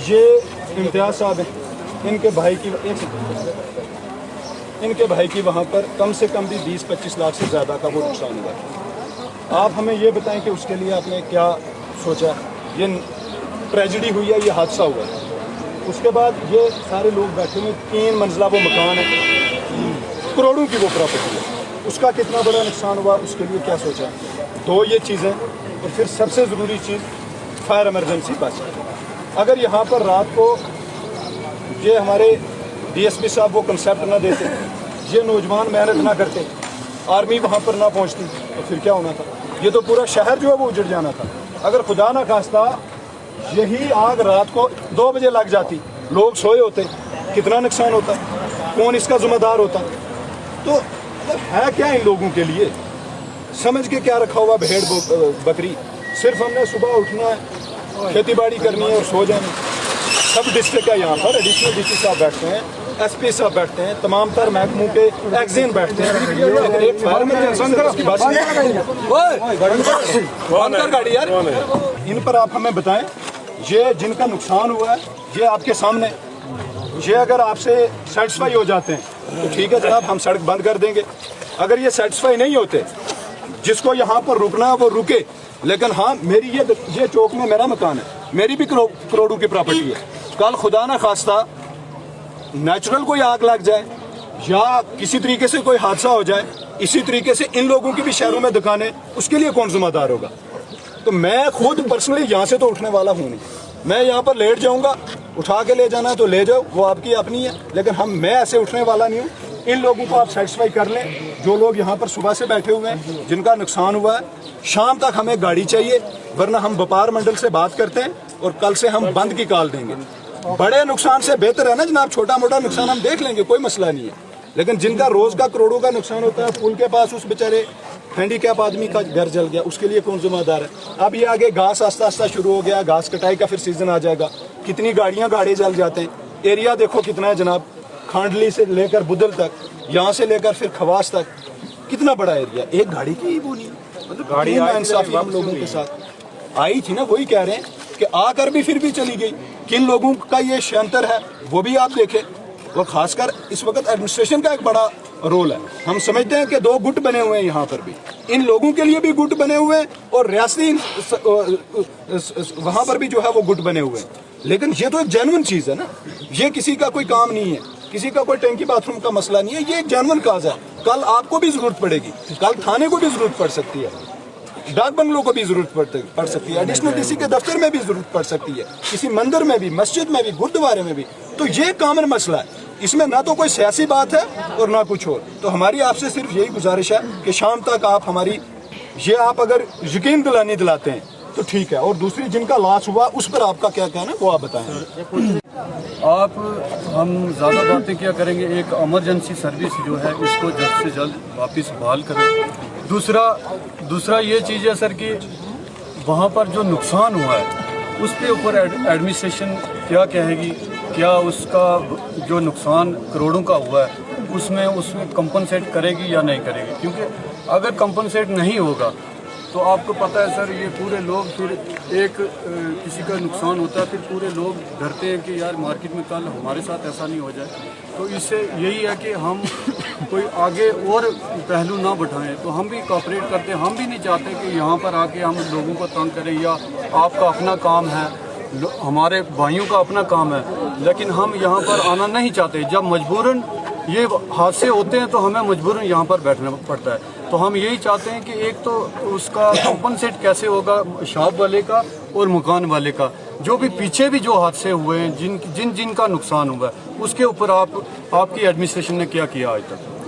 یہ امتیاز صاحب ہیں، ان کے بھائی کی وہاں پر کم سے کم بھی 20-25 لاکھ سے زیادہ کا وہ نقصان ہوا ہے۔ آپ ہمیں یہ بتائیں کہ اس کے لیے آپ نے کیا سوچا؟ یہ ٹریجڈی ہوئی ہے، یہ حادثہ ہوا ہے، اس کے بعد یہ سارے لوگ بیٹھے ہوئے، 3 منزلہ وہ مکان ہے، کروڑوں کی وہ پراپرٹی ہے، اس کا کتنا بڑا نقصان ہوا، اس کے لیے کیا سوچا؟ 2 یہ چیزیں، اور پھر سب سے ضروری چیز فائر ایمرجنسی بس۔ اگر یہاں پر رات کو یہ ہمارے ڈی ایس پی صاحب وہ کنسیپٹ نہ دیتے، یہ نوجوان محنت نہ کرتے، آرمی وہاں پر نہ پہنچتی، تو پھر کیا ہونا تھا؟ یہ تو پورا شہر جو ہے وہ اجڑ جانا تھا۔ اگر خدا نہ خواستہ یہی آگ رات کو 2 بجے لگ جاتی، لوگ سوئے ہوتے، کتنا نقصان ہوتا، کون اس کا ذمہ دار ہوتا؟ تو ہے کیا ان لوگوں کے لیے؟ سمجھ کے کیا رکھا ہوا بھیڑ بکری؟ صرف ہم نے صبح اٹھنا ہے، کھیتی باڑی کرنی ہے اور سو جانا ہے۔ سب ڈسٹرکٹ ہے یہاں پر، ایڈیشنل ڈی سی صاحب بیٹھتے ہیں، ایس پی صاحب بیٹھتے ہیں، تمام تر محکموں کے ایگزین بیٹھتے ہیں، لیکن ایک فائر ایمرجنسی اس کی بات گاڑی یار۔ ان پر آپ ہمیں بتائیں، یہ جن کا نقصان ہوا ہے یہ آپ کے سامنے، یہ اگر آپ سے سیٹسفائی ہو جاتے ہیں تو ٹھیک ہے جناب، ہم سڑک بند کر دیں گے۔ اگر یہ سیٹسفائی نہیں ہوتے، جس کو یہاں پر رکنا ہے وہ رکے، لیکن ہاں میری یہ چوک میں میرا مکان ہے، میری بھی کروڑوں کی پراپرٹی ہے، کل خدا نہ خواستہ نیچرل کوئی آگ لگ جائے یا کسی طریقے سے کوئی حادثہ ہو جائے، اسی طریقے سے ان لوگوں کی بھی شہروں میں دکانیں، اس کے لیے کون ذمہ دار ہوگا؟ تو میں خود پرسنلی یہاں سے تو اٹھنے والا ہوں نہیں، میں یہاں پر لیٹ جاؤں گا، اٹھا کے لے جانا ہے تو لے جاؤ، وہ آپ کی اپنی ہے، لیکن میں ایسے اٹھنے والا نہیں ہوں۔ ان لوگوں کو آپ سیٹسفائی کر لیں، جو لوگ یہاں پر صبح سے بیٹھے ہوئے ہیں، جن کا نقصان ہوا ہے، شام تک ہمیں گاڑی چاہیے، ورنہ ہم وپار منڈل سے بات کرتے ہیں اور کل سے ہم بند کی کال دیں گے۔ بڑے نقصان سے بہتر ہے نا جناب، چھوٹا موٹا نقصان ہم دیکھ لیں گے، کوئی مسئلہ نہیں ہے، لیکن جن کا روز کا کروڑوں کا نقصان ہوتا ہے، پل کے پاس اس بیچارے ہینڈی کیپ آدمی کا گھر جل گیا، اس کے لیے کون ذمہ دار ہے؟ اب یہ آگے گھاس آستہ آستہ شروع ہو گیا، گھاس کٹائی کا پھر سیزن آ جائے گا، کتنی گاڑے جل جاتے ہیں۔ ایریا دیکھو کتنا ہے جناب، کھانڈلی سے لے کر بدل تک، یہاں سے لے کر پھر خواس تک، کتنا بڑا ایریا، ایک گاڑی کی ہی وہ نہیں، مطلب گاڑی انصافی ہم لوگوں کے ساتھ آئی تھی نا، وہی کہہ رہے ہیں کہ آ کر بھی پھر بھی چلی گئی۔ کن لوگوں کا یہ شینتر ہے وہ بھی آپ دیکھیں، اور خاص کر اس وقت ایڈمنسٹریشن کا ایک بڑا رول ہے۔ ہم سمجھتے ہیں کہ 2 گٹ بنے ہوئے ہیں یہاں پر بھی، ان لوگوں کے لیے بھی گٹ بنے ہوئے ہیں اور ریاستی وہاں پر بھی جو ہے وہ گٹ بنے ہوئے ہیں، لیکن یہ تو ایک جینون چیز ہے نا، یہ کسی کا کوئی کام نہیں ہے، کسی کا کوئی ٹینکی باتھ روم کا مسئلہ نہیں ہے، یہ ایک جینون کاز ہے۔ کل آپ کو بھی ضرورت پڑے گی، کل تھانے کو بھی ضرورت پڑ سکتی ہے، ڈاک بنگلوں کو بھی ضرورت پڑ سکتی ہے، ایڈیشنل ڈی سی کے دفتر میں بھی ضرورت پڑ سکتی ہے، کسی مندر میں بھی، مسجد میں بھی، گردوارے میں بھی۔ تو یہ کامن مسئلہ ہے، اس میں نہ تو کوئی سیاسی بات ہے اور نہ کچھ اور۔ تو ہماری آپ سے صرف یہی گزارش ہے کہ شام تک آپ ہماری آپ اگر یقین دلاتے ہیں تو ٹھیک ہے، اور دوسری جن کا لاس ہوا اس پر آپ کا کیا کہنا ہے وہ آپ بتائیں۔ ہم زیادہ باتیں کیا کریں گے، ایک ایمرجنسی سروس جو ہے اس کو جلد سے جلد واپس بحال کریں۔ دوسرا یہ چیز ہے سر کہ وہاں پر جو نقصان ہوا ہے اس کے اوپر ایڈمنسٹریشن کیا کہے گی، کیا اس کا جو نقصان کروڑوں کا ہوا ہے اس میں کمپنسیٹ کرے گی یا نہیں کرے گی؟ کیونکہ اگر کمپنسیٹ نہیں ہوگا تو آپ کو پتہ ہے سر، یہ پورے لوگ پھر کسی کا نقصان ہوتا ہے، پھر پورے لوگ ڈرتے ہیں کہ یار مارکیٹ میں کل ہمارے ساتھ ایسا نہیں ہو جائے۔ تو اس سے یہی ہے کہ ہم کوئی آگے اور پہلو نہ بٹھائیں، تو ہم بھی کوآپریٹ کرتے ہیں، ہم بھی نہیں چاہتے کہ یہاں پر آ کے ہم لوگوں کو تنگ کریں، یا آپ کا اپنا کام ہے، ہمارے بھائیوں کا اپنا کام ہے، لیکن ہم یہاں پر آنا نہیں چاہتے۔ جب مجبوراً یہ حادثے ہوتے ہیں تو ہمیں مجبوراً یہاں پر بیٹھنا پڑتا ہے۔ تو ہم یہی چاہتے ہیں کہ ایک تو اس کا کمپنسیٹ کیسے ہوگا شاپ والے کا اور مکان والے کا، جو بھی پیچھے بھی جو حادثے ہوئے ہیں، جن کا نقصان ہوا ہے، اس کے اوپر آپ کی ایڈمنسٹریشن نے کیا آج تک؟